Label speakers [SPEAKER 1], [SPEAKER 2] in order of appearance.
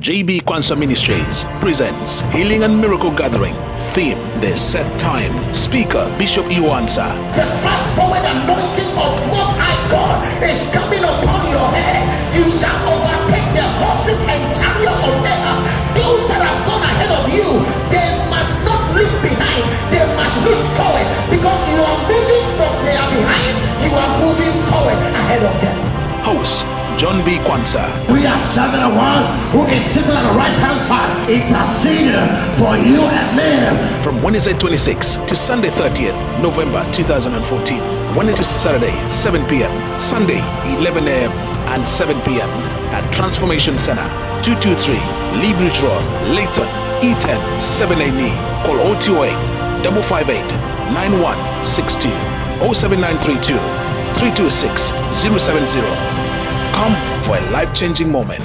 [SPEAKER 1] JB Kwanzaa Ministries presents Healing and Miracle Gathering. Theme, The Set Time. Speaker, Bishop Iwansa.
[SPEAKER 2] The fast forward anointing of Most High God is coming upon your head. You shall overtake the horses and chariots of air. Those that have gone ahead of you, they must not look behind. They must look forward, because you are moving from they are behind. You are moving forward ahead of them.
[SPEAKER 1] Host, John B. Kwanzaa.
[SPEAKER 3] We are serving a one who is sitting on the right hand side, interceding for you and me.
[SPEAKER 1] From Wednesday 26th to Sunday 30th November 2014. Wednesday to Saturday 7 p.m. Sunday 11 a.m. and 7 p.m. at Transformation Center, 223 Lee Bridge Road, Layton, E10 7AE. Call 028 558 9162 07932 326 070. Come for a life-changing moment.